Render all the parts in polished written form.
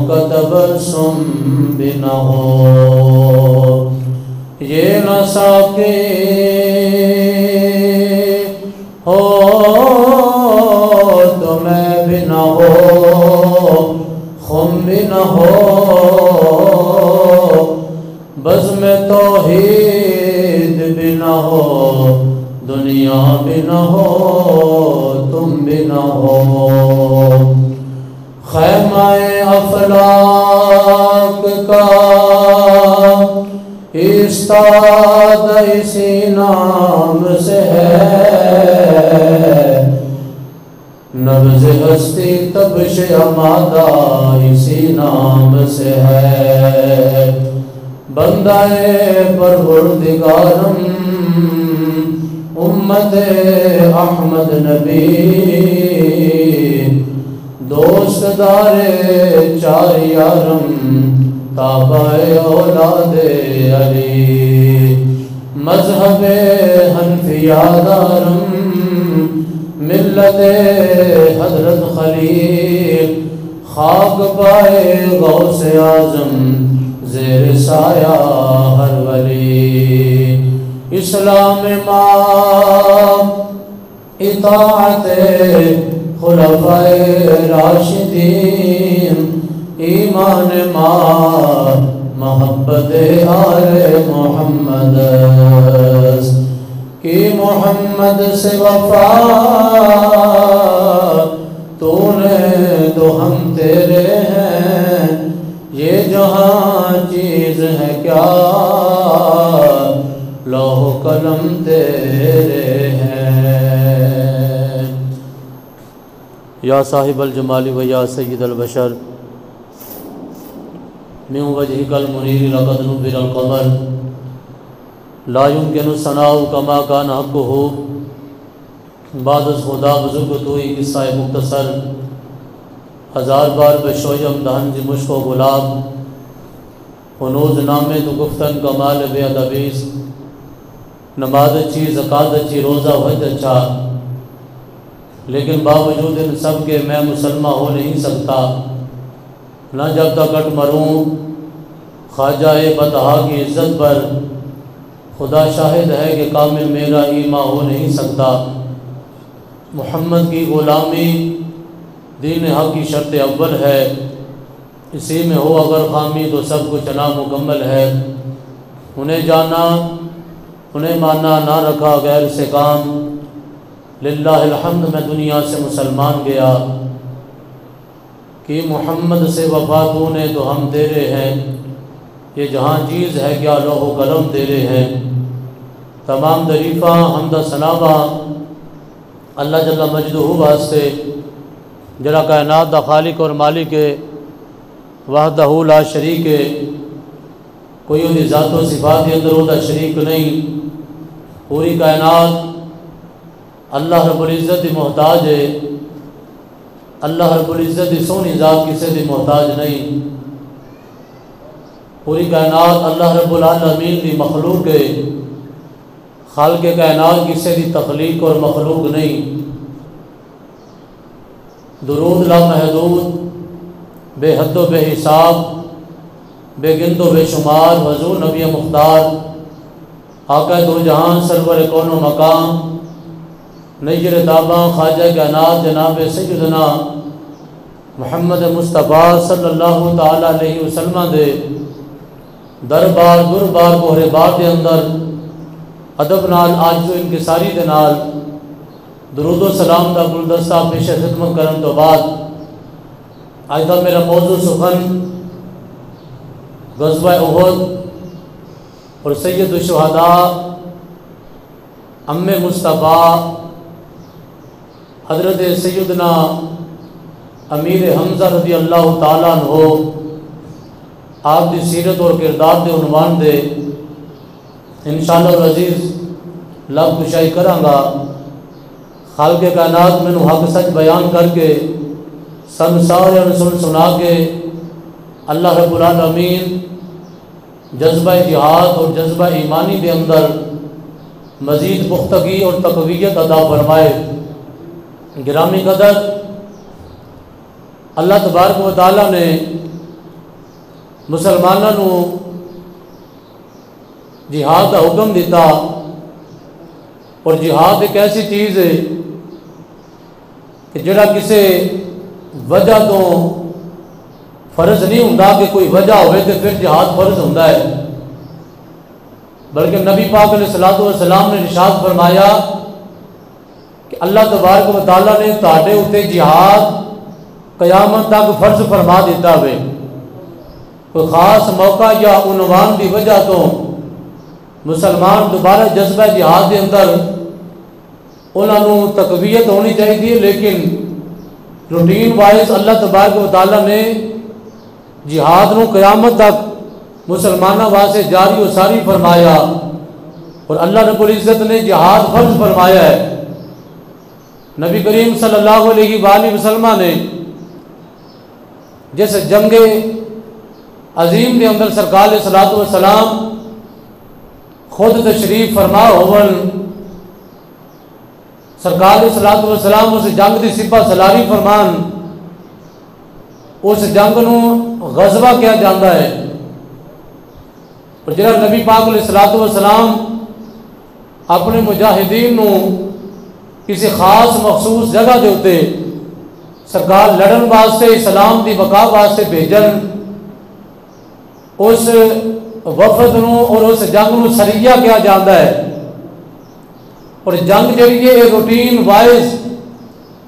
کا تبسم بھی نہ ہو، یہ نہ ساقی ہو تو میں بھی نہ ہو، خم بھی نہ ہو، بزم توحید بھی نہ ہو، دنیا بھی نہ ہو، تم بھی نہ ہو، خیمہ افلاک کا استاد اسی نام سے ہے، نبض ہستی تبش امادہ اسی نام سے ہے، بندہ پروردگارم امت احمد نبی، دوست دار چار یارم تابع اولاد علی، مذہب حنفیہ دارم ملت حضرت خلیل، خاک پائے غوث اعظم زیر سایہ ہر ولی، اسلام ما اطاعت خلفائے راشدین، ایمان ما محبت آل محمد، کی محمد سے وفا تو نے تو ہم تیرے ہیں، یہ جہاں چیز ہے کیا لوح قلم تیرے ہیں، یا صاحب الجمال و یا سید البشر، من وجهك المنیر لقد نبر القمر، لا يمكن الثناء كما كان حقه، بعد از خدا بزرگ توئی قصہ مختصر، ہزار بار بشویم دہن جی مشک و گلاب، ہنوز نامے تو گفتن کمال بے ادبیس، نماز اچھی زکوٰۃ اچھی روزہ حج اچھا، لیکن باوجود ان سب کے میں مسلمہ ہو نہیں سکتا، نہ جب تک کٹ مروں خواجہ بطحا کی عزت پر، خدا شاہد ہے کہ کامل میرا ایمان ہو نہیں سکتا، محمد کی غلامی دین حق کی شرط اول ہے، اسی میں ہو اگر خامی تو سب کچھ نامکمل ہے، انہیں جانا انہیں مانا نہ رکھا غیر سے کام، للہ الحمد میں دنیا سے مسلمان گیا، کہ محمد سے وفا تو نے تو ہم تیرے ہیں، یہ جہاں چیز ہے کیا لوح و قلم تیرے ہیں، تمام تعریفہ حمد و ثنا اللہ جل مجدہ واسطے جڑا کائنات دا خالق اور مالک وحدہ لا شریک، کوئی ان ذات و صفات کے اندر ہوتا شریک نہیں، پوری کائنات اللہ رب العزت دی محتاج ہے، اللہ رب العزت دی سونی ذات کسی دی محتاج نہیں، پوری کائنات اللہ رب العالمین دی مخلوق ہے، خالق کائنات کسی دی تخلیق اور مخلوق نہیں، درود لا محدود بے حد و بے حساب بے گند و بے شمار حضور نبی مختار آقا دو جہان سرور کون و مقام نیجر تاباں خواجہ کائنات جناب سیدنا محمد مصطفیٰ صلی اللہ تعالیٰ علیہ وسلم دے دربار بوہرے بار دے اندر ادب نال آج انکساری دے نال درود و سلام دا گلدستہ پیش خدمت کرن تو بعد آج دا میرا موضوع سخن غزوہ احد اور سید الشہداء ام مصطفیٰ حضرت سیدنا امیر حمزہ رضی اللہ تعالیٰ عنہ آپ دی سیرت اور کردار دے عنوان دے انشاءاللہ العزیز لب کشائی کراں گا، خالق کائنات میں حق سچ بیان کر کے سنسار سنا کے اللہ رب العالمین جذبہ جہاد اور جذبہ ایمانی کے اندر مزید پختگی اور تقویت عطا فرمائے۔ گرامی قدر، اللہ تبارک و تعالیٰ نے مسلمانوں نو جہاد کا حکم دیتا، اور جہاد ایک ایسی چیز ہے کہ جڑا کسی وجہ تو فرض نہیں ہوتا کہ کوئی وجہ ہوئے تو پھر جہاد فرض ہوتا ہے، بلکہ نبی پاک علیہ الصلوۃ والسلام نے ارشاد فرمایا کہ اللہ تبارک و تعالیٰ نے تہاڈے اوتے جہاد قیامت تک فرض فرما دیتا ہوئے، کوئی خاص موقع یا عنوان کی وجہ تو مسلمان دوبارہ جذبہ جہاد کے اندر انہوں تقویت ہونی چاہیے، لیکن روٹین وائز اللہ تبارک و تعالیٰ نے جہاد نو قیامت تک مسلمانوں واسطے جاری و ساری فرمایا، اور اللہ رب العزت نے جہاد فرض فرمایا ہے۔ نبی کریم صلی اللہ علیہ وآلہ وسلم نے جس جنگ عظیم کے اندر سرکار علیہ الصلوۃ والسلام خود تشریف فرما ہون، سرکار علیہ الصلوۃ والسلام اس جنگ کی سپہ سلاری فرمان، اس جنگ نو غزوہ کیا جاتا ہے، اور جہاں نبی پاک علیہ الصلوۃ والسلام اپنے مجاہدین نو کسی خاص مخصوص جگہ دے اتے سرکار لڑن واسطے اسلام دی بقا واسطے بھیجن، اس وفد نو اور اس جنگ نو سریہ کیا جاتا ہے، اور جنگ جڑی ہے روٹین وائز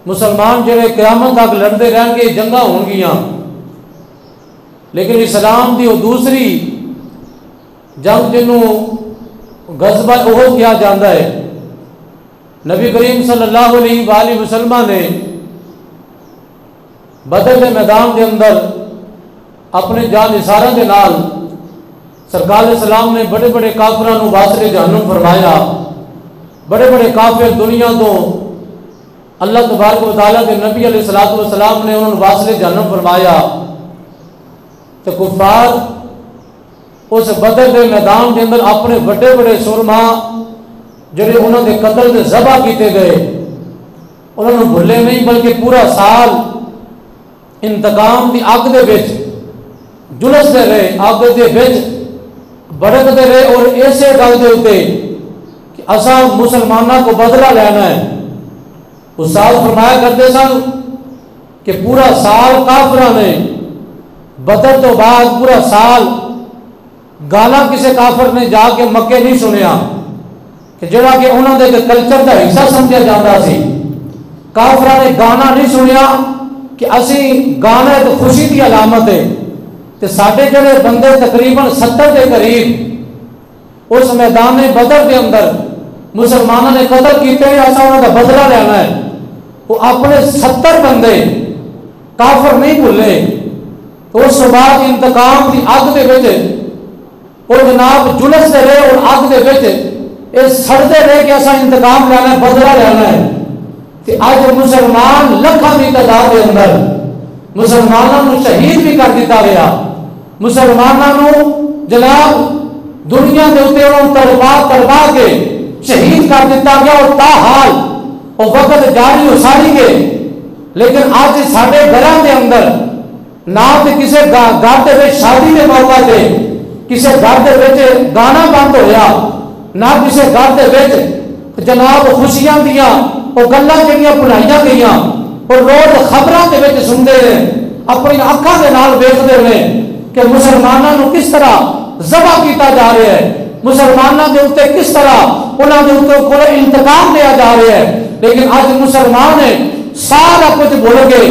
مسلمان جڑے قیامت تک لڑتے رہن گے، جنگاں ہون گیاں، لیکن اسلام دی وہ دوسری جنگ جنوں غزوہ احد کیا جاتا ہے۔ نبی کریم صلی اللہ علیہ وآلہ وسلم نے بدر کے میدان کے اندر اپنے جان نثاروں کے نال سرکار علیہ السلام نے بڑے بڑے کافروں کو واسطے جہنم فرمایا، بڑے بڑے کافر دنیا تو اللہ تبارک و تعالیٰ کے نبی علیہ الصلوۃ والسلام نے انہوں نے واسطے جہنم فرمایا، تو کفار اس بدر کے میدان کے اندر اپنے بڑے بڑے سرما جڑے انہوں نے قتل کے ذبح کیتے گئے انہوں نے بھولے نہیں، بلکہ پورا سال انتقام کی اگ دے وچ جلستے رہے، اگ دے وچ بڑکتے رہے، اور ایسے گل دے اوتے کہ اساں مسلمانوں کو بدلہ لینا ہے۔ استاد فرمایا کرتے سن کہ پورا سال کافراں نے بدر تو بعد پورا سال گانا کسی کافر نے جا کے مکے نہیں سنیا کہ جڑا کہ انہوں نے کلچر کا حصہ سمجھا جاتا سی، کافراں نے گانا نہیں سنیا کہ اسی گانا ایک خوشی کی علامت ہے، تو ساڈے جڑے بندے تقریباً 70 کے قریب اس میدان بدر کے اندر مسلمانوں نے قتل کیتے ہیں، ایسا انہوں کا بدلہ لینا ہے، وہ اپنے 70 بندے کافر نہیں بھولے، تو اس بعد انتقام کی اگ دے وچ اور جناب جلستے رہے، اور اگ دے وچ یہ سڑتے رہے کہ ایسا انتقام لینا ہے، بدلہ لینا ہے۔ کہ آج مسلمان لکھاں کی تعداد کے اندر مسلمانوں کو شہید بھی کر دیتا گیا، مسلمانوں کو جناب دنیا کے اتنے تڑپا کے شہید کر دیتا گیا، اور تاحال وہ وقت جاری و ساری گئے، لیکن آج سارے گھروں کے اندر نہ تو کسی گھر کے شادی کے موقع پہ کسی گھر کے گانا بند ہویا، نہ کسی گھر کے جناب خوشیاں دیا وہ گلاں جڑیاں بنائیاں گئیاں، اور روز خبراں دے وچ سنتے ہیں، اپنی اکھاں دے نال ویکھدے ہیں کہ مسلمانوں کو کس طرح ذبح کیتا جا رہا ہے، مسلمانوں کے اوتے کس طرح انہاں دے اوتے کوئی انتقام لیا جا رہا ہے، لیکن آج مسلمان سارا کچھ بھول گئے،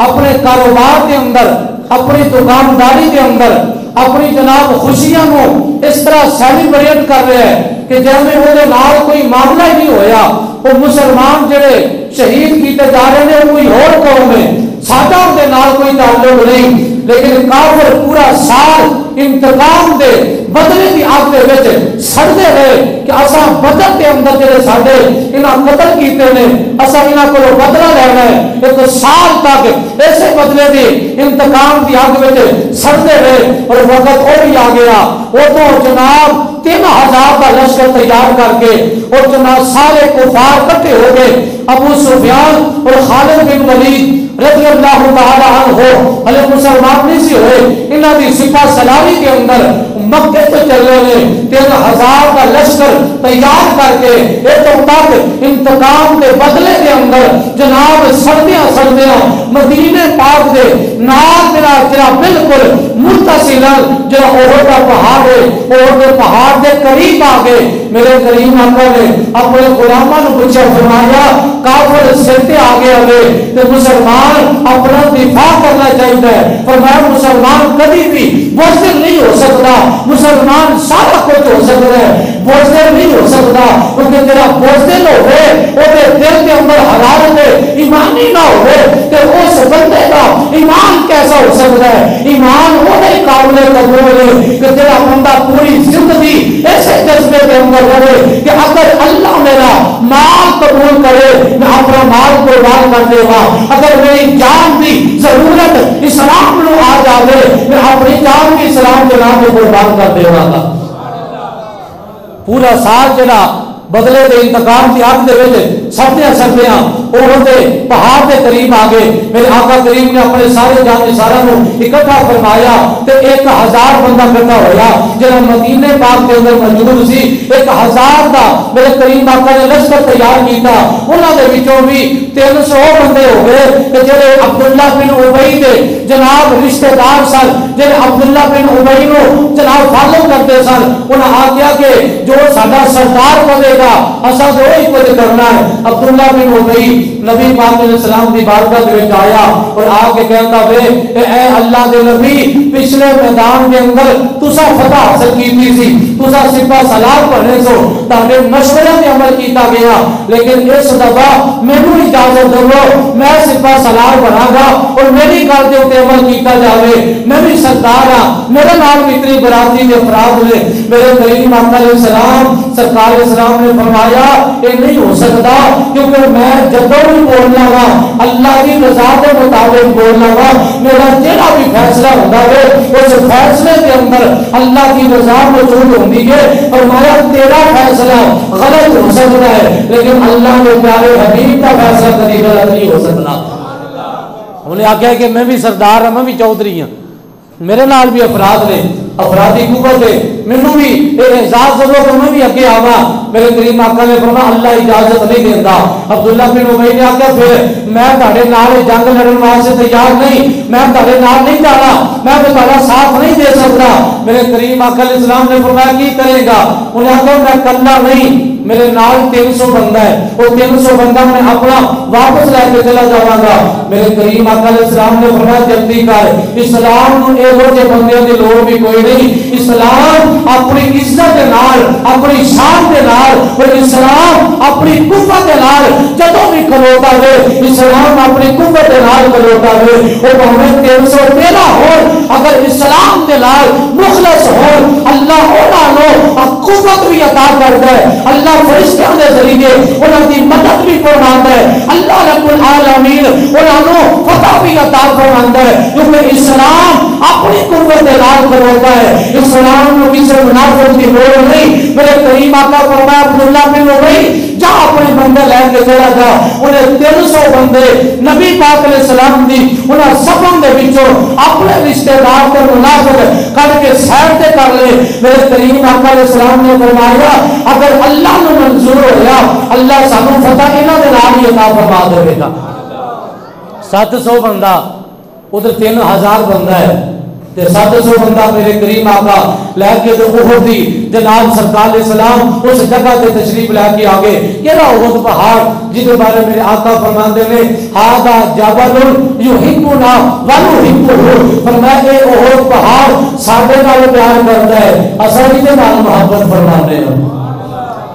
اپنے کاروبار کے اندر، اپنی دکانداری کے اندر اپنی جناب خوشیاں کو اس طرح سیلیبریٹ کر رہے ہیں کہ جیسے وہ نال کوئی معاملہ ہی نہیں ہویا۔ وہ مسلمان جڑے شہید کیتے جا رہے ہیں وہ کوئی اور قوم ہے، سادہ ان کے نال کوئی تعلق نہیں، لیکن کافر پورا سال انتقام دے بدلے کی آگ دے وچ سڑتے رہے کہ اساں بدر کے اندر جڑے ساڈے انہاں قتل کیتے نے اساں انہاں کو بدلہ لینا ہے، ایک سال تک ایسے بدلے دی انتقام کی آگ وچ سڑتے رہے، اور وقت اور بھی آ گیا، وہ تو جناب 3000 کا لشکر تیار کر کے اور جناب سارے کفار اکٹھے ہو گئے، ابو سفیان اور خالد بن ولید رضی اللہ تعالی عنہ ہلے مسلمان نہیں سی ہوئے، انہاں دی سپاہ سلاری کے اندر مکے تو چلے نے 3000 کا لشکر تیار کر کے اتوں تک انتقام کے بدلے کے اندر جناب سردیاں مدینے پاک دے نال میرا بالکل متصل جڑا احد کا پہاڑ ہے، احد کے پہاڑ کے قریب آ گئے میرے کریم آقا نے اپنے غلاماں نوں پوچھا، فرمایا کافر سر تے آ گئے ہوئے تے مسلمان اپنا دفاع کرنا چاہیے. فرمایا مسلمان کبھی بھی بزدل نہیں ہو سکتا، مسلمان سارا کچھ ہو سکتا ہے، بزدل نہیں ہو سکتا، کیونکہ جڑا بزدل ہوئے وہ دل کے اندر حرارت ایمانی نہ ہوئے کہ اس بندے کا ایمان کیسا ہو سکتا ہے. ایمان ہونے قابل قبول ہے کہ جڑا بندہ پوری زندگی ایسے جذبے کے اندر رہے کہ اگر اللہ میرا مال قبول کرے میں اپنا مال قربان کر دے گا، اگر میری جان کی ضرورت اسلام نو آ جائے میں اپنی جان کی اسلام کے نام پہ قربان کر دے گا. پورا سال جڑا بدلے دے انتقام کی آگ دے وچ سردیاں اوہ دے پہاڑ کے قریب آ گئے. میرے آقا کریم نے اپنے سارے جانشاراں نوں اکٹھا فرمایا تے 1000 بندہ اکٹھا ہویا جڑا مدینے پاک کے اندر موجود سی. 1000 دا میرے کریم آقا نے لشکر تیار کیتا، انہاں دے وچوں بھی 300 بندے ہو گئے کہ جڑے عبداللہ بن ابی دے جناب رشتہ دار سن، جڑے عبداللہ بن ابی نو جناب فالو کرتے سن. انہاں آکھیا کہ جو ساڈا سردار بنے گا اساں تے وہی کچھ کرنا ہے. عبداللہ بن ابی نبی پاک علیہ السلام دی بارگاہ دے وچ آیا اور آ کے کہندا وے اے اللہ دے نبی پچھلے میدان دے اندر تساں فتح حاصل کیتی سی، تساں سپاہ سالار بنے سو، تہاڈے مشورے تے عمل کیتا گیا، لیکن اس دفعہ مینوں اجازت دو میں سپاہ سالار بنا گا اور میری گل دے اوپر عمل کیتا جاوے. میں بھی سردار ہاں، میرے نال بھی اتنی برادری دے افراد نے. میرے کریم آقا علیہ السلام سرکار اسلام نے فرمایا یہ نہیں ہو سکتا کیونکہ میں جدوں بھی بولنا وا اللہ کی رضا کے مطابق بولنا وا، میرا جہاں بھی فیصلہ ہوتا ہے اس فیصلے کے اندر اللہ کی رضا موجود ہوتی ہے. فرمایا تیرا فیصلہ غلط ہو سکتا ہے لیکن اللہ کے پیارے حبیب کا فیصلہ کبھی غلط نہیں ہو سکتا. انہیں آخیا کہ میں بھی سردار ہوں، میں بھی چودھری ہوں، میرے نال بھی افراد نے، افرادی قوت ہے، مینوں بھی اعزاز دو کہ میں بھی اگے آواں. میرے کریم آقا نے فرمایا اللہ اجازت نہیں دیتا. عبداللہ بن ابی نے آخیا پھر میں تہاڈے نال جنگ لڑن واسطے تیار نہیں، میں تہاڈے نال نہیں جانا، میں تہاڈا ساتھ نہیں دے سکتا. میرے کریم آقا علیہ السلام نے فرمایا کی کرے گا؟ انہیں آخیا میں کلا نہیں، میرے نال 300 بندہ ہے، وہ 300 بندہ میں اپنا واپس لے کے چلا جاواں گا. میرے کریم آقا علیہ السلام نے فرمایا جلدی کر، اسلام نو ایہو جے بندے دی لوڑ بھی کوئی نہیں. اسلام اپنی عزت دے نال، اپنی شان دے نال اور اسلام اپنی قوت دے نال جدوں بھی کھلوتا ہے، اسلام اپنی قوت دے نال کھلوتا ہے. وہ بھاویں 313 ہون اگر اسلام دے نال مخلص ہون اللہ انہاں نوں قوت بھی عطا کردا ہے، اللہ فرشتوں کے ذریعے انہاں دی مدد بھی فرماندا ہے، اللہ رب العالمین انہاں نوں فتح بھی عطا فرماندا ہے کیونکہ اسلام اپنی قوت دے نال کھلوتا ہے. اسلام نو کسی منافق کی لوڑ نہیں. میرے کریم آقا فرمایا عبداللہ بن ابی جا اپنے بندے لے کے چلا جا. انہیں 300 بندے نبی پاک علیہ السلام دی انہاں سبوں دے وچوں اپنے رشتہ دار تے منافق کر کے سائڈ تے کر لے. میرے کریم آقا علیہ السلام نے فرمایا اگر اللہ نو منظور ہویا اللہ سانو فتح انہاں دے نال ہی عطا فرما دے گا. 700 بندہ ادھر 3000 بندہ ہے تے 700 بندہ میرے کریم آقا لے کے تو احد دی جناب سرکار علیہ السلام اس جگہ تے تشریف لے کے آگے. کیڑا احد پہاڑ جس کے بارے میرے آقا فرماندے نے ھذا جبل یحبنا ونحبہ. فرمایا اے احد پہاڑ ساڈے نال پیار کردا ہے، اساں دے نال محبت فرماندے ہیں.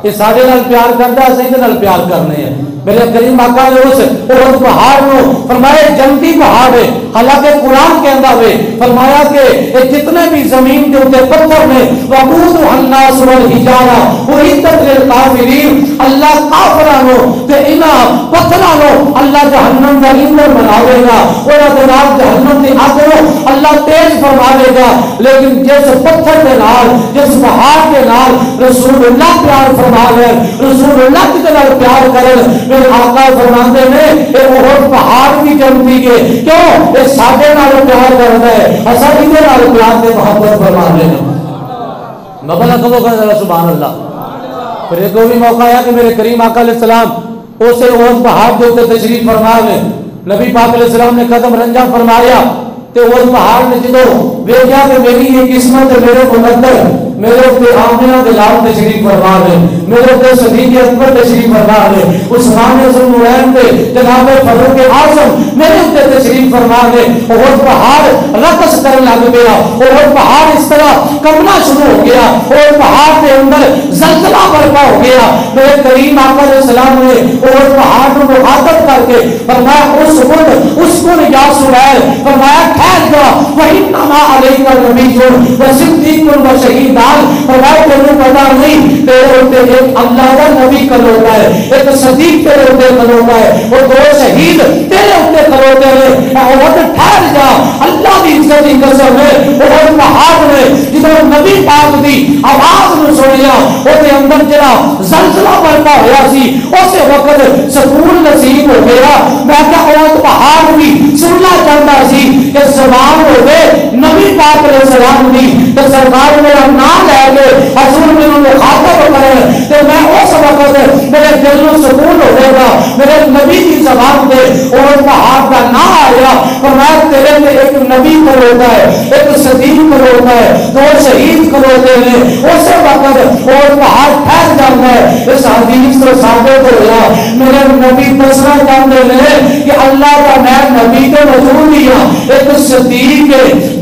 یہ ساڈے نال پیار کردا ہے، اساں دے نال پیار کرنے ہیں. میرے کریم آقا نے اس احد پہاڑ نو فرمایا جنتی پہاڑ ہے. حالانکہ قرآن کہندا ہے فرمایا کہ جتنے بھی زمین کے اوپر پتھر نے وقود الناس والحجارہ اعدت للکافرین اللہ کافرانو تے انہاں پتھرانو اللہ جہنم دا ایندھن بناوے گا اور جناب جہنم دی اگ نو اللہ تیز فرماوے گا لیکن جس پتھر کے نال جس پہاڑ کے نال رسول اللہ پیار فرما رہے رسول اللہ کی طرح پیار کرن میرے آقا فرماتے ہیں اے بہت پہاڑ بھی جمتی ہے کیوں یہ ساڈے نال پیار کرتا ہے اساں ادھر نال پیار تے محبت فرما رہے ہیں مبلا کبو کہ سبحان اللہ پھر ایک اور موقع آیا کہ میرے کریم آقا علیہ السلام اسے اس پہاڑ کے اوپر تشریف فرما گئے نبی پاک علیہ السلام نے قدم رنجا فرمایا تو اس پہاڑ نے جدو ویکھیا کہ میری یہ قسمت میرے مقدر میرے اوپر آمنہ دلال تشریف فرما گئے میرے اوپر صدیق اکبر تشریف فرما گئے عثمان ذوالنورین پہ جناب فاروق اعظم میرے اوپر تشریف فرما گئے اور پہاڑ رقص کرنے لگ گیا اور پہاڑ اس طرح کمنا شروع ہو گیا اور پہاڑ کے اندر زلزلہ برپا ہو گیا میرے کریم آقا علیہ السلام نے اور پہاڑ کو مخاطب کر کے فرمایا اس کو یا سہیل فرمایا ٹھہر جا وَإِنَّمَا عَلَيْكَ نَبِيٌّ وَصِدِّيقٌ وَشَهِيدٌ فرمایا تمہیں پتا نہیں تیرے اوپر ایک اللہ کا نبی کھلوتا ہے ایک صدیق تیرے اوپر کھلوتا ہے اور دو شہید تیرے اوپر کھلوتے ہیں اور ٹھہر جا اللہ کی عزت کی قسم ہے اور پہاڑ نے جدو نبی پاک دی آواز نو سنیا اور دے اندر جڑا زلزلہ برپا ہویا سی اس وقت سکون نصیب ہو گیا میں کہ اور پہاڑ بھی سننا چاہتا سی کہ زبان ہوئے نبی پاک علیہ السلام دی کہ سرکار میرا نام لے کے حضور میں مخاطب کرے تو میں اس وقت میرے دل میں سکون ہو گا میرے نبی کی زبان پہ اور پہاڑ کا نام آیا فرمایا تیرے میں ایک نبی کھلوتا ہے ایک صدیق کھلوتا ہے دو شہید کھلوتے ہیں اس وقت اور پہاڑ ٹھہر جاتا ہے اس حدیث سے ثابت ہو گیا میرے نبی دسنا چاہتے ہیں کہ اللہ کا میں نبی کے وجود دیا ایک صدیق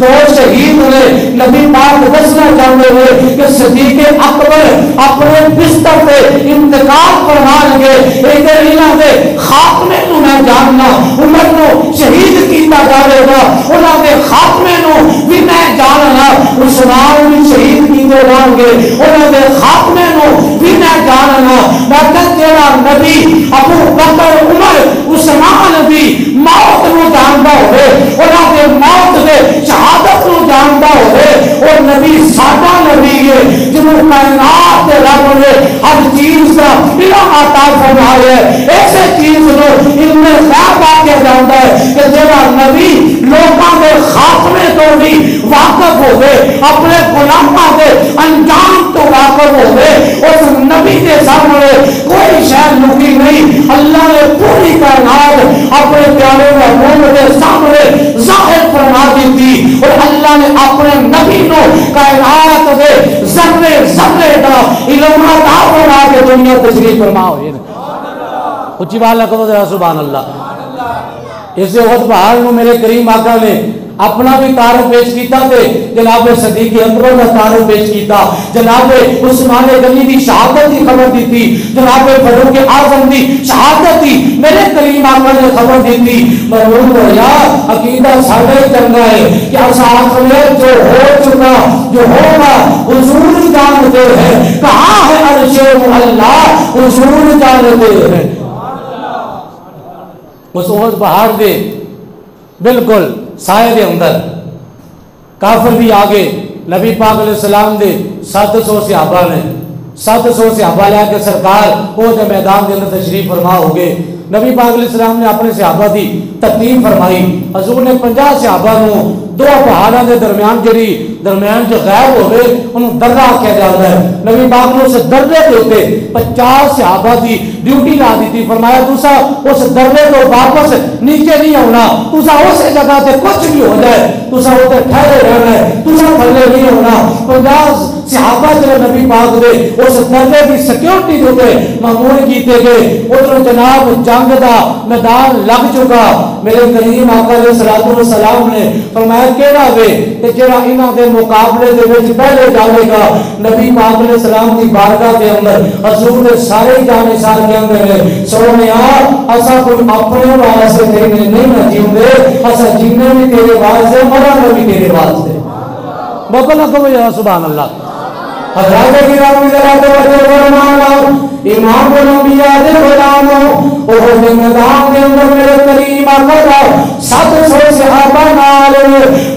دو شہید ہوئے نبی پاک دسنا چاہتے ہوئے کہ صدیق اکبر اپنے بستر پہ انتقال فرما لگے ادھر انہاں دے خاتمے نو میں جاننا عمر نو شہید کیتا جاوے گا انہاں دے خاتمے نو بھی میں جاننا عثمان بھی شہید کیتے جان گے انہاں دے خاتمے نو بھی میں جاننا میں کہ تیرا نبی ابو بکر عمر عثمان بھی موت نو جاندا ہوئے انہاں دے موت دے شہادت نو جاندا ہوئے اور نبی ساڈا نبی ہے جنہوں کائنات دے رب نے ہر چیز کا علم عطا فرمایا ہے ایسے چیز نو علم غیب آ کے جاندا ہے کہ جڑا نبی لوکاں دے خاتمے تو بھی واقف ہوئے اپنے غلاماں دے انجام تو واقف ہوئے اس نبی کے سامنے کوئی شے لکی نہیں اللہ نے پوری کائنات اپنے پیارے محبوب کے سامنے ظاہر فرما دی تھی اور اللہ نے اپنے نبی نو کائنات دے ذرے ذرے دا علم عطا فرما کے دنیا تشریف فرما ہوئے اچھی بات لکھو سبحان اللہ اسے وقت پہاڑ نو میرے کریم آقا نے اپنا بھی تعارف پیش کیتا تے جناب صدیق اکبر کا تعارف پیش کیتا جناب عثمان غنی کی شہادت کی خبر دی تھی جناب فاروق اعظم کی شہادت کی میرے کریم آقا نے خبر دی تھی مرحوم بھیا عقیدہ سارے چنگا ہے کہ اساس میں جو ہو چکا جو ہوگا حضور جانتے ہیں کہاں ہے عرش اللہ حضور جانتے ہیں اس وقت پہاڑ دے بالکل سائے دے اندر کافر بھی آگے نبی پاک علیہ السلام دے 700 صحابہ نے 700 صحابہ لے کے سرکار وہ دے میدان دے اندر تشریف فرما ہو گئے نبی پاک علیہ السلام نے اپنے صحابہ دی تکلیف فرمائی حضور نے 50 صحابہ نو دو پہاڑاں دے درمیان جڑی درمیان جو غائب ہوئے انہوں درہ کیا جاتا ہے نبی پاک نے اسے درے دیتے 50 صحابہ دی ڈیوٹی لا دی تھی فرمایا دوسرا اس درے کو واپس نیچے نہیں ہونا دوسرا اس جگہ تے کچھ بھی ہو جائے دوسرا ادھر ٹھہرے رہنا ہے دوسرا تھلے نہیں ہونا 50 صحابہ جو نبی پاک دے اس درجے کی سیکورٹی دے معمول کیتے گئے. ادھر جناب جنگ دا میدان لگ چکا. میرے کریم آقا علیہ الصلوۃ والسلام نے فرمایا کیڑا وے تے جڑا انہاں دے مقابلے دے وچ پہلے جاوے گا. نبی پاک علیہ السلام دی بارگاہ دے اندر حضور نے سارے جانے سار کے اندر سونیا اسا کوئی اپنے واسطے نہیں جیندے, اسا جینے بھی تیرے واسطے, مرنا بھی تیرے واسطے. بابا کہو یا سبحان اللہ. حضرات کرام ذرا توجہ فرمانا. امام الانبیاء دے غلاموں احد میدان دے اندر میرے کریم آقا 700 صحابہ نال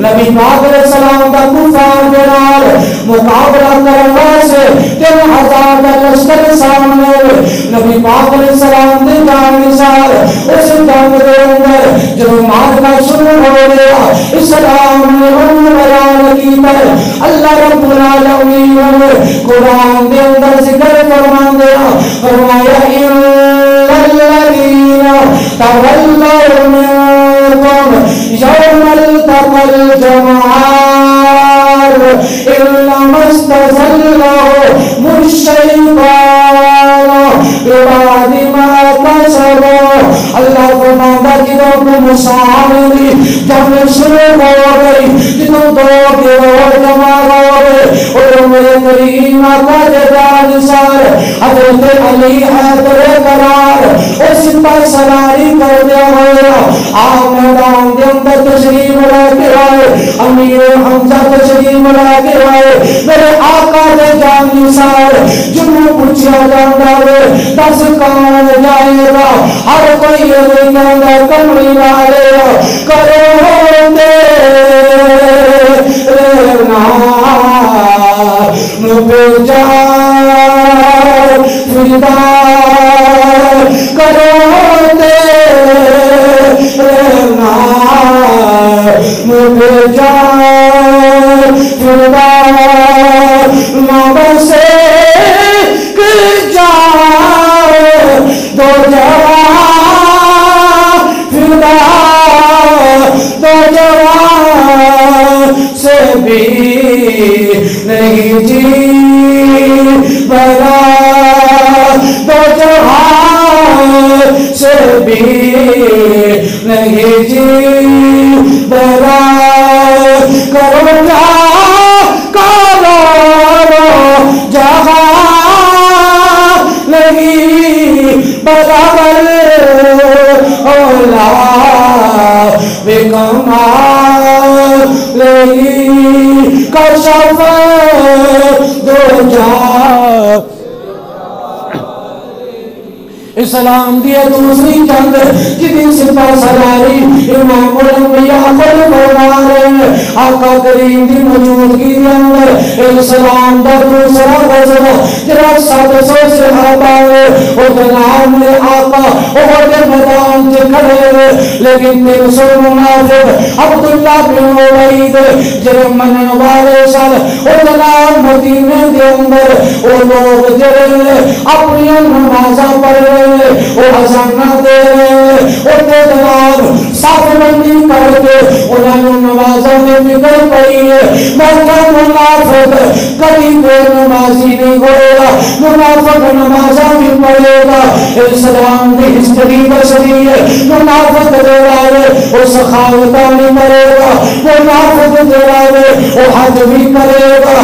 نبی پاک علیہ السلام دا کفار دے نال مقابلہ کرن واسطے 3000 دا لشکر سامنے. نبی پاک علیہ السلام دے جانشار اس جنگ دے اندر جب مارکا شروع ہو گیا, اسلام نے بیان کیتا. اللہ رب العالمین قرآن دے اندر ذکر فرماندے فرمایا الذین تولوا منکم یوم التقى الجمعان انما استزلهم الشیطان ببعض ما کسبوا. اللہ فرماتا جدوں کو مسامری جب شروع ہو گئی, جدوں دو گروہ جمع ہو گئے اور میرے کریم آقا دے جانشار حضرت علی حیدر قرار اس پر سواری کر دیا ہویا آپ میدان دے اندر تشریف لے کے آئے. امیر حمزہ تشریف لے کے آئے. میرے آقا دے جانشار جنہوں پوچھا جاندہ ہے 10 کون جائے گا, ہر کوئی یہ کہندہ کمری والے کرو دینا نبی جان فدا کرو دینا نبی جان فدا ماں سے جان دو جوان فدا دو جوان سے بھی نہیں جی بنا, دو جہان سے بھی نہیں جی بنا. کرو کیا کرو جہان نہیں برابر اولا بکمال نہیں کشف دو جہاں. اسلام دی دوسری جنگ جدی سپہ سالاری امام الانبیاء خود فرما رہے ہیں آقا کریم دی موجودگی دے اندر اسلام دا دوسرا غزوہ جرا 700 صحابہ او جناب نے آقا احد میدان تے کھڑے لیکن 300 منافق عبداللہ بن عبید جرے منن والے سن او جناب مدینے دے اندر او لوگ جرے اپنی نمازاں پڑھ رہے وہ حسانہ دے رہے وہ جناب صاف بندی کر کے انہوں نمازوں میں فکر پڑی ہے. مرکہ منافق کبھی کوئی نمازی نہیں ہوئے گا, منافق نمازوں میں پڑھے گا. اسلام کی ہسٹری بسری ہے. منافق دے رہے وہ سخاوتہ نہیں کرے گا, منافق دے رہے وہ حج بھی کرے گا,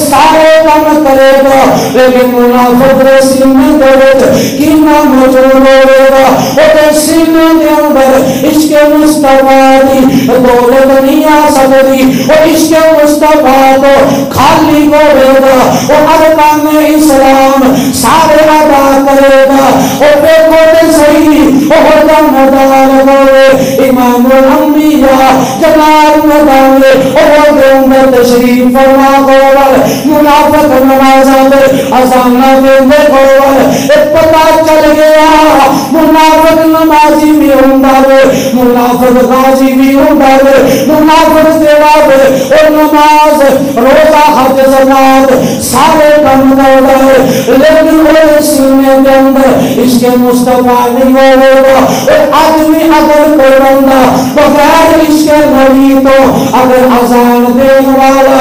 سارے کام کرے گا, لیکن منافق رسیم میں دولت کی موجود ہوئے گا. اور سینے دے اندر عشق مصطفیٰ دی دولت نہیں آ سکتی, اور عشق مصطفیٰ تو خالی ہوئے گا. اور ارکان اسلام سارے ادا کرے گا. اور دیکھو دے صحیح اور دمدار ہوئے امام الانبیاء جناب مدانے اور دے اندر تشریف فرما گوھر منافق نمازہ دے ازانہ دے گوھر پتہ چل گیا منافق نمازی بھی ہوندہ ہے, منافق غازی بھی ہوندہ ہے, منافق دیواب اور نماز روزہ حج زکات سارے کم ہوتا ہے, لیکن وہ سینے کے اندر اس کے مصطفیٰ نہیں ہوئے گا. اور آدمی اگر کوئی بندہ بغیر اس کے نبی تو اگر اذان دینے والا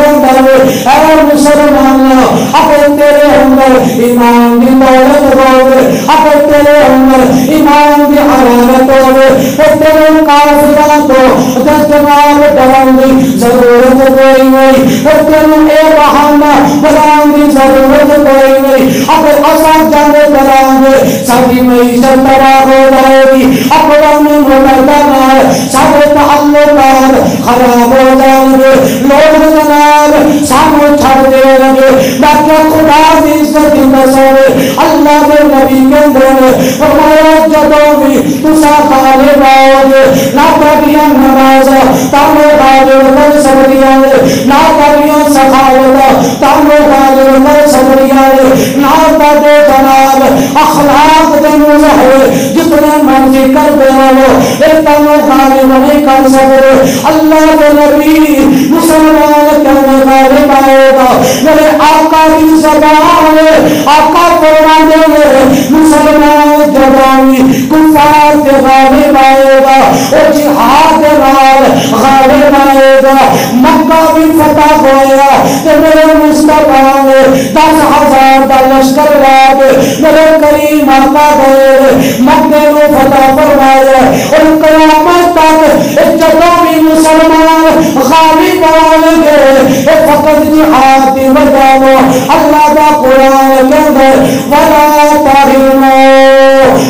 اندر اے مسلمان اگر تیرے اندر ایمان دی دولت ہوگی اگر تیرے اندر ایمان دی حرارت ہوگی تو تیرے کافروں کو جناب ڈران دی ضرورت کوئی نہیں اور تیرے اے بہانہ بلان دی ضرورت کوئی نہیں اگر اصل جانے بلان دے ساری معیشت تباہ ہو جائے گی اقوامی مردانہ ہے سارے تعلقات خراب ہو جائیں گے لوگ جناب سامو چھڑ دے لگے لیکن خدا کی عزت نسوے اللہ کے نبی کے اندر فرمایا جدوں بھی تسا کھانے باؤ گے نہ کبھیاں نماز تانو حاضر کر سکتیاں نہ کبھیاں سخاوت تانو حاضر کر سکتیاں نہ تاتے جناب اخلاق دے مظاہرے جتنے مرضی کر دے ہو ایک تانو حاضر نہیں کر سکتے اللہ کے نبی مسلمان کہنے والے پائے گا میرے آقا کی زبان آقا فرماتے ہیں مسلمان جبانی کفار کے غالب آئے گا اور جہاد نال غالب آئے گا مکہ بھی فتح ہویا کہ میرے مصطفیٰ نے 10,000 کا لشکر لاگے میرے کریم آقا گئے مکہ کو فتح فرمایا اور قیامت تک جدوں بھی مسلمان غالب آئے گے فقط جہاد دی وجہ اللہ کا قرآن کے اندر ولا تہنوا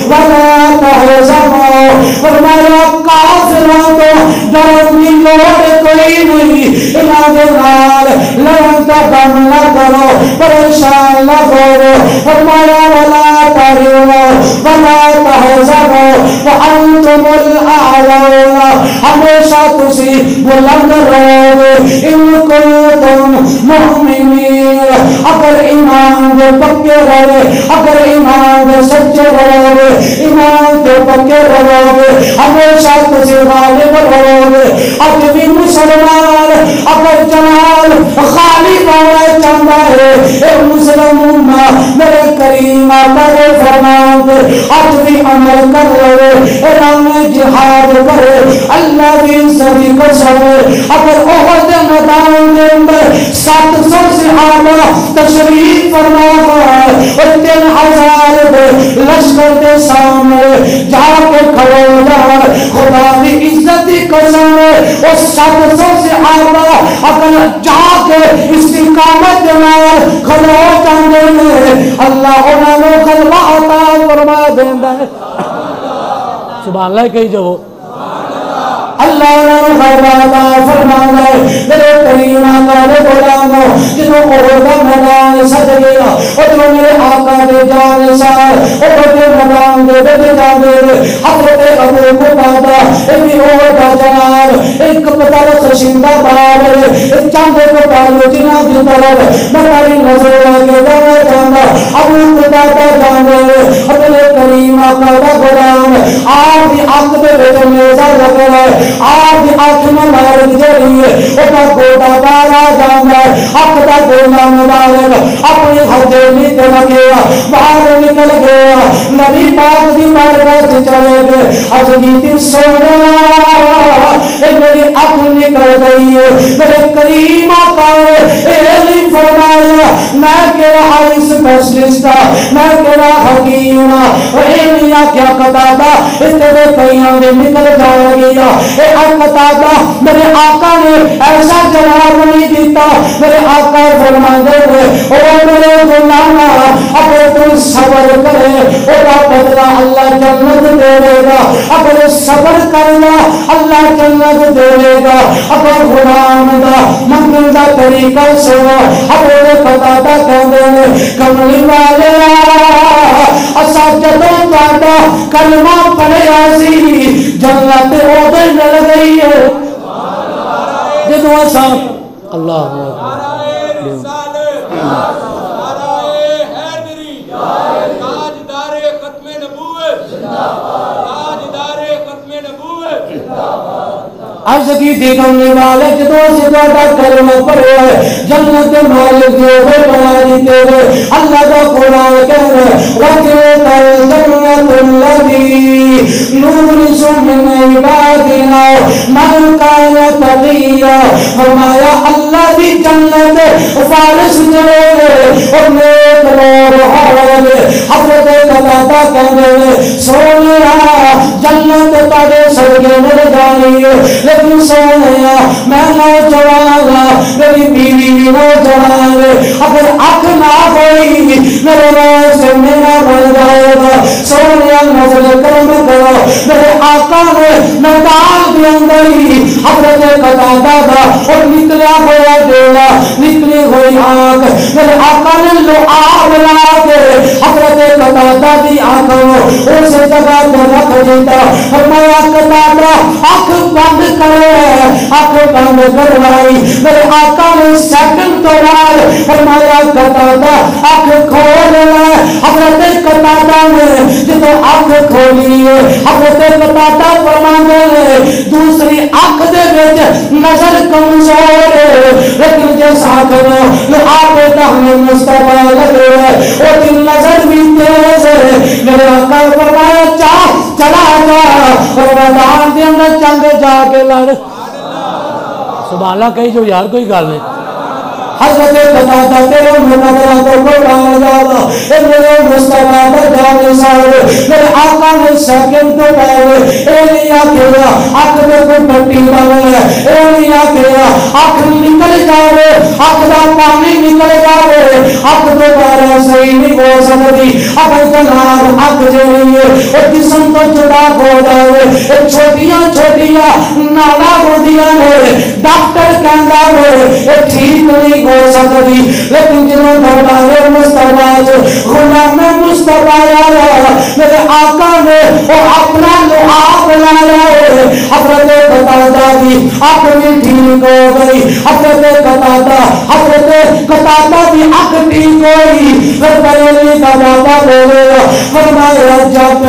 ولا تحزنوا فرمایا کافروں کو ڈرنے کی لوڑ کوئی نہیں انہاں دے نال لڑن کا دم نہ کرو پریشان نہ ہو فرمایا ولا تہنوا ولا تحزنوا وانتم الاعلون ہمیشہ تسی بلند رہو گے ان کنتم مؤمنین اگر ایمان دے پکے رہے اگر ایمان دے سچے رہے ایمان دے پکے رہے ہمیشہ تسی غالب رہو گے اب بھی مسلمان اگر جلال غالب ہونا چاہتا ہے اے مسلم امہ میرے کریم آقا کے فرمان دے اب بھی عمل کر رہے اعلان جہاد کرے اللہ کی عزت کو سوے اگر احد میدان کے اندر 700 صحابہ تشریف فرما ہے اور 3,000 لشکر کے سامنے جا کے کھڑے ہو جائے خدا کی عزت کی قسم اور 700 صحابہ اگر جا کے استقامت نال کھڑے ہو جاندے نے اللہ انہاں نوں غلبہ عطا فرما دیندا ہے سبحان اللہ کہی جو اللہ انہوں غلبہ عطا فرمانا ہے میرے کریم آقا نے بولانو جنہوں احد کا میدان سج گیا اور جو میرے آقا دے جان سار احد کے میدان دے دے جانے حضرت ابو قتادہ ابن احد کا جناب ایک پتر خشندہ باب ایک چاندے کو پالو جنہ دی طرف مطاری نظر لگے جانا جانا ابو قتادہ جانے اپنے کریم آقا کا غلام آپ ہی آنکھ دے بیٹے میزہ لگے رہے آپ ہی آنکھ میں مارک دے رہی ہے اپنا گوٹا بارا جانا ہے اپنا گوٹا مبارک اپنی حجیلی دے لگیا باہر نکل گیا نبی پاک دی بارگاہ سے چلے گئے حجیتی سونا میری عقل نکل گئی ہے میرے کریم آقا نے اعلان فرمایا میں کہا حدیث اسپیشلسٹ میں کہا حکیم اے کیا قطادہ اتنے کئیاں نے نکل جا گیا اے قطادہ میرے آقا نے ایسا جواب نہیں دیتا میرے آقا فرماتے ہوئے او میرے غلام اگر تم صبر کرے اور بدلہ اللہ جنت دے گا اگر صبر کرنا اللہ جنت دے گا اگر غلام دا منگل دا طریقہ سنا اگر قطادہ کہندے نے کملی والے اسا جدوں تہاڈا کلمہ پڑھیا سی جنت اودے مل گئی ہے جدوں اسا اللہ عرض کی تھی کملی والے جدوں سے تہاڈا کلمہ پڑھیا ہے جنت مالک جو بنا دیتے ہوئے اللہ کا قرآن کہہ رہے وَتِلْكَ الْجَنَّةُ الَّتِي نُورِثُ مِنْ عِبَادِنَا مَنْ كَانَ تقیا فرمایا اللہ دی جنت فارس جڑے اور نیک لوگ ہوے حضرت قتادہ کہندے سونیا جنت تاڑے سرگے مل جانی ہے لیکن سونیا میں نوجوان میری بیوی بھی نوجوان اگر اکھ نہ ہوئی میرے واسطے میرا بن جائے گا سونیا نظر کرم کرو میرے آقا نے میدان کے اندر ہی حضرت قتادہ دا اور نکلا ہوا ڈیلا نکلی ہوئی آنکھ میرے آقا نے لعاب لا کے حضرت قتادہ دی آنکھ اس جگہ پر رکھ دیتا فرمایا قتادہ آنکھ بند کرے آنکھ بند کروائی میرے آقا نے سیکنڈ تو بعد فرمایا قتادہ آنکھ کھول لے حضرت قتادہ نے جب آنکھ کھولی ہے حضرت قتادہ فرمانے دوسری آنکھ دے وچ نظر کمزور ہے لیکن جس آنکھ میں آپ دہنے مصطفیٰ لگے ہے وہ دن نظر بھی تیز ہے میرے آقا فرمایا چلا جا اور میدان دے اندر چنگ جا کے لڑ سبحان اللہ کہی جو یار کوئی گل نہیں حضرت قتادہ تیرے منظرہ تو قرآن جانا اے میرے مصطفیٰ بجانے سارے میرے آقا نے سیکنڈ تو پہلے اے نہیں آکھیا آنکھ میں کوئی پٹی بن ہے اے نہیں آکھیا آنکھ نکل جاوے آنکھ دا پانی نکل جاوے آنکھ دوبارہ صحیح نہیں ہو سکتی اگر جناب آنکھ جڑی ہے اور جسم تو جڑا ہو جاوے چھوٹیاں چھوٹیاں نالا ہوندیاں نے ڈاکٹر کہندا ہے ٹھیک نہیں ہو سکتی لیکن جنہوں دربار مصطفیٰ غلام مصطفیٰ آیا میرے آقا نے وہ اپنا لعاب لایا ہے حضرت قتادہ دی اپنی ٹھیک ہو گئی حضرت قتادہ دی آنکھ ٹھیک ہوئی پھر بریلی کا بابا بولے فرمایا جب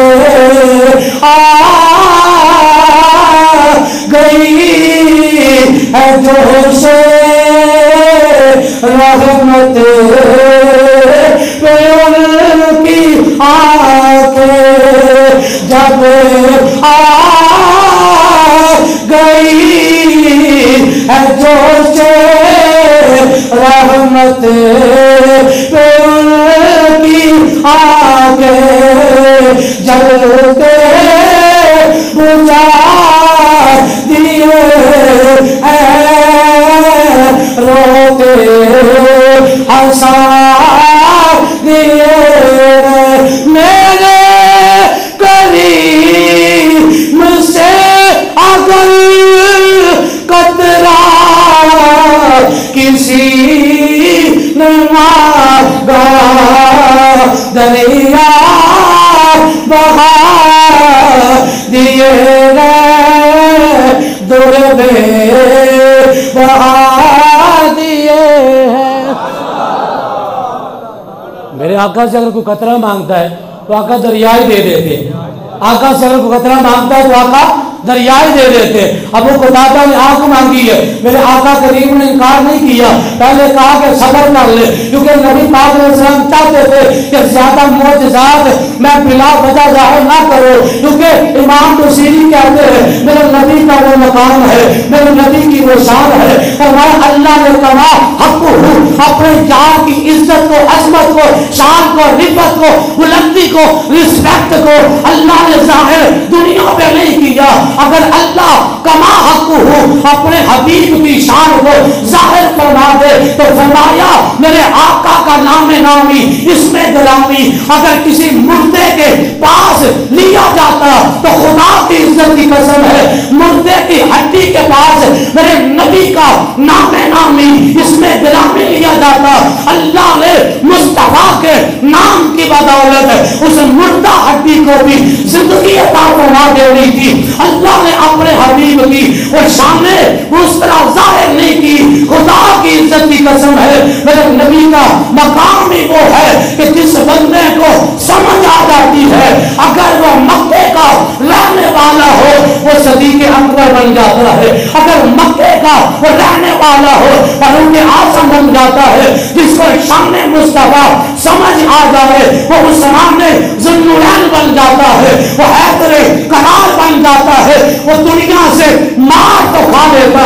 گئی ہے جو سے رحمت پہ ان کی آنکھیں جب گئی ہے جوش رحمت پہ ان کی آنکھیں جلتے بجھا دیے روتے ہنسا دیے میرے کریم سے اگر قطرہ کسی نے مانگا دریا بہا دیے در بہا میرے آقا سے اگر کوئی قطرہ مانگتا ہے تو آقا دریائے دے دیتے آقا سے اگر کوئی قطرہ مانگتا ہے تو آقا دریائے دے دیتے ابو قتادہ نے آنکھ مانگی ہے میرے آقا کریم نے انکار نہیں کیا پہلے کہا کہ صبر کر لے کیونکہ نبی پاک علیہ السلام چاہتے تھے کہ زیادہ معجزات میں بلا وجہ ظاہر نہ کرو کیونکہ امام بصیری کہتے ہیں میرے نبی کا وہ مقام ہے میرے نبی کی وہ شان ہے فرمایا اللہ نے کہا حق اپنے جان کی عزت کو عظمت کو شان کو رفعت کو بلندی کو رسپیکٹ کو اللہ نے ظاہر دنیا پہ نہیں کیا اگر اللہ کما حق ہو اپنے حبیب کی شان کو ظاہر فرما دے تو فرمایا میرے آقا کا نام نامی اس میں گرامی اگر کسی مردے کے پاس لیا جاتا تو خدا کی عزت کی قسم ہے مردے کی ہڈی کے پاس میرے نبی کا نام نامی اس میں گرامی لیا جاتا اللہ نے مصطفیٰ کے نام کی بدولت اس مردہ ہڈی کو بھی زندگی عطا فرما دینی تھی اللہ نے اپنے حبیب کی وہ شان اس طرح ظاہر نہیں کی خدا کی عزت کی قسم ہے میرے نبی کا مقام بھی وہ ہے کہ جس بندے کو سمجھ آ جاتی ہے اگر وہ مکے کا رہنے والا ہو وہ صدیق اکبر بن جاتا ہے اگر مکے کا وہ رہنے والا ہو فاروق اعظم بن جاتا ہے جس کو شان مصطفیٰ سمجھ آ جائے وہ عثمان ذو النورین بن جاتا ہے وہ حیدر کرار بن جاتا ہے وہ دنیا سے مار تو کھا لیتا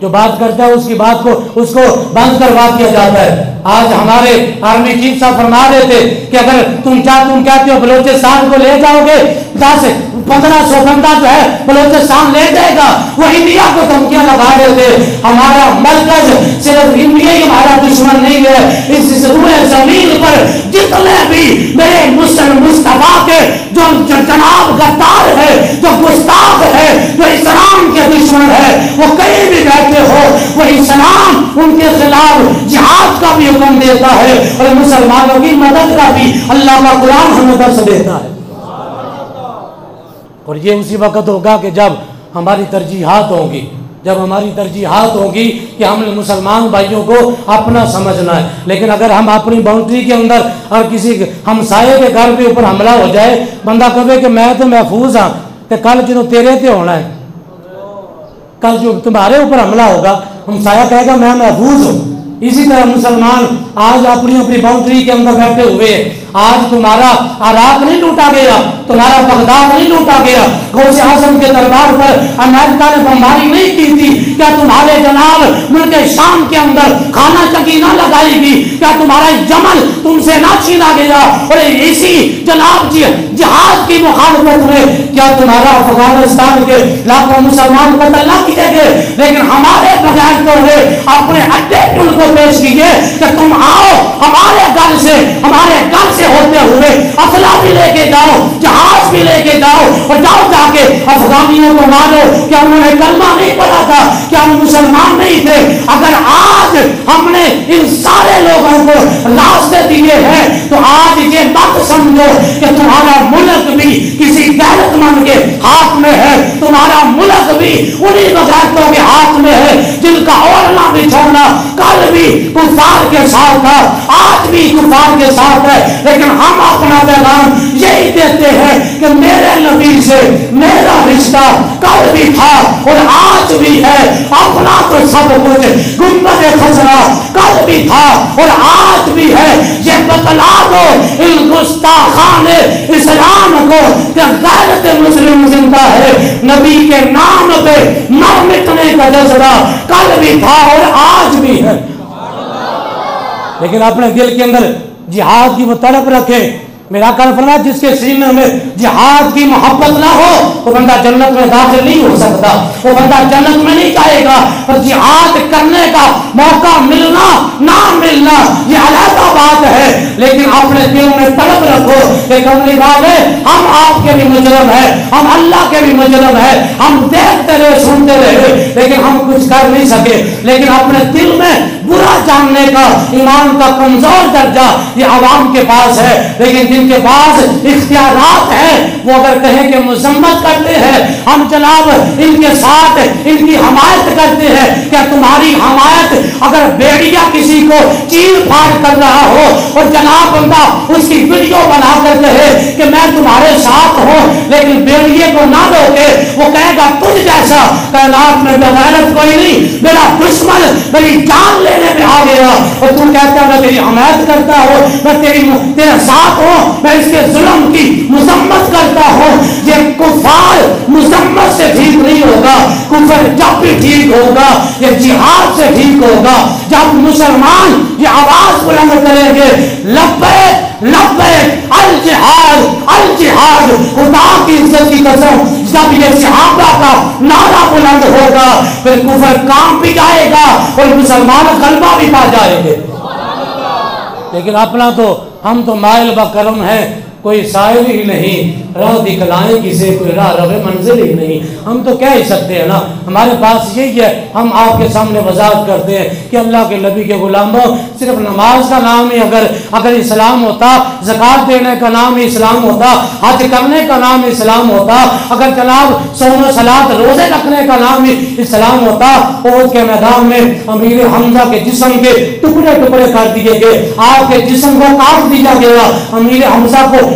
جو بات کرتا ہے اس کی بات کو اس کو بند کروا دیا جاتا ہے. آج ہمارے آرمی چیف صاحب فرما رہے تھے کہ اگر تم کہتے ہو بلوچستان کو لے جاؤ گے 10-1500 بندہ جو ہے بلوچستان لے جائے گا, وہ انڈیا کو دھمکیاں لگا رہے تھے. ہمارا مرکز صرف انڈیا ہی ہمارا دشمن نہیں ہے, اس روئے زمین پر جتنے بھی میرے مصطفیٰ کے جو جناب غدار ہے, جو گستاخ ہے, جو اسلام کے دشمن ہے, وہ کہیں بھی بیٹھے ہو, وہ اسلام ان کے خلاف جہاد کا بھی حکم دیتا ہے اور مسلمانوں کی مدد کا بھی اللہ کا قرآن ہمیں درس دیتا ہے. اور یہ اسی وقت ہوگا کہ جب ہماری ترجیحات ہوں گی, جب ہماری ترجیحات ہوگی کہ ہم نے مسلمان بھائیوں کو اپنا سمجھنا ہے. لیکن اگر ہم اپنی باؤنڈری کے اندر اور کسی ہمسائے کے گھر کے اوپر حملہ ہو جائے, بندہ کہے کہ میں تو محفوظ ہاں, کہ کل جو تیرے تے ہونا ہے, کل جو تمہارے اوپر حملہ ہوگا ہمسایہ کہے گا میں محفوظ ہوں. اسی طرح مسلمان آج اپنی باؤنڈری کے اندر بیٹھے ہوئے ہیں. آج تمہارا عراق نہیں لوٹا گیا, تمہارا بغداد نہیں لوٹا گیا, غوث اعظم کے دربار پر امریکہ نے بمباری نہیں کی تھی. کیا تمہارے جناب ملک شام کے اندر کھانا چکی نہ لگائی گی؟ کیا تمہارا جمل تم سے نہ چھینا گیا؟ اور اسی جناب جہاد کی مخالفت میں کیا تمہارا افغانستان کے لاکھوں مسلمان قتل نہ کیے گئے؟ لیکن ہمارے بغیر تو نے اپنے اڈے ان کو پیش کیے کہ تم آؤ ہمارے گھر سے ہوتے ہوئے اسلحہ بھی لے کے جاؤ, جہاز بھی لے کے جاؤ, اور جاؤ جا کے افغانیوں کو مارو. کیا انہوں نے کلمہ نہیں پڑھا تھا؟ کیا وہ مسلمان نہیں تھے؟ اگر آج ہم نے ان سارے لوگوں کو راستے دیے ہیں تو آج یہ مت سمجھو کہ تمہارا ملک بھی کسی غیرت مند کے ہاتھ میں ہے, تمہارا ملک بھی انہی بغیرتوں کے ہاتھ میں ہے جن کا اوڑھنا بچھونا کل بھی کفار کے ساتھ تھا, آج بھی کفار کے ساتھ ہے. لیکن ہم اپنا پیغام یہی دیتے ہیں کہ میرے نبی سے میرا رشتہ کل بھی تھا اور آج بھی ہے. اپنا تو سب کچھ گنبد خضرا کل بھی تھا اور آج بھی ہے. یہ بتلا دو ان گستاخان اسلام کو کہ غیرت مسلم زندہ ہے. نبی کے نام پہ مر مٹنے کا جذبہ کل بھی تھا اور آج بھی ہے. لیکن اپنے دل کے اندر جہاد کی وہ طلب رکھے. میرا کل فرمایا جس کے سینے میں جہاد کی محبت نہ ہو وہ بندہ جنت میں داخل نہیں ہو سکتا, وہ بندہ جنت میں نہیں جائے گا. پر جہاد کرنے کا موقع ملنا نہ ملنا یہ علیحدہ بات ہے. لیکن اپنے دل میں طلب رکھو کہ کملی والے ہم آپ کے بھی مجرم ہیں, ہم اللہ کے بھی مجرم ہیں, ہم دیکھتے رہے سنتے رہے لیکن ہم کچھ کر نہیں سکے. لیکن اپنے دل میں برا جاننے کا ایمان کا کمزور درجہ یہ عوام کے پاس ہے. لیکن جن کے پاس اختیارات ہیں وہ اگر کہیں کہ مذمت کرتے ہیں, ہم جناب ان کے ساتھ ان کی حمایت کرتے ہیں. کیا تمہاری حمایت اگر بیڑیا کسی کو چیر پھاڑ کر رہا ہو اور جناب بندہ اس کی ویڈیو بنا کر کہے کہ میں تمہارے ساتھ ہوں لیکن بیڑیے کو نہ روکے, وہ کہے گا تجھ جیسا کائنات میں بغیرت کوئی نہیں, میرا دشمن میری جان لینے میں آ گیا اور تم کہتا ہے میں تیری حمایت کرتا ہوں, میں تیرے ساتھ ہوں, میں اس کے ظلم کی مذمت کرتا ہوں. یہ کفار مذمت سے ٹھیک نہیں ہوگا, کفر جب بھی ٹھیک ہوگا یہ جہاد سے ٹھیک ہوگا. جب مسلمان یہ آواز بلند کریں گے لبیک لبیک الجہاد الجہاد, خدا کی عزت کی قسم جب یہ صحابہ کا نعرہ بلند ہوگا پھر کفر کام بھی جائے گا اور مسلمان غلبہ بھی پا جائیں گے. لیکن اپنا تو ہم تو مائل بکرم ہیں, کوئی سائل ہی نہیں, راہ دکھلائیں کسے کوئی راہ رہے منزل ہی نہیں. ہم تو کہہ ہی سکتے ہیں نا, ہمارے پاس یہی ہے. ہم آپ کے سامنے وضاحت کرتے ہیں کہ اللہ کے نبی کے غلاموں صرف نماز کا نام ہی اگر اسلام ہوتا, زکات دینے کا نام ہی اسلام ہوتا, حج کرنے کا نام اسلام ہوتا, اگر جناب صوم و صلات روزے رکھنے کا نام ہی اسلام ہوتا, احد کے میدان میں امیر حمزہ کے جسم کے ٹکڑے ٹکڑے کر دیے گئے, آپ کے جسم کو کاٹ دیا گیا, امیر حمزہ کو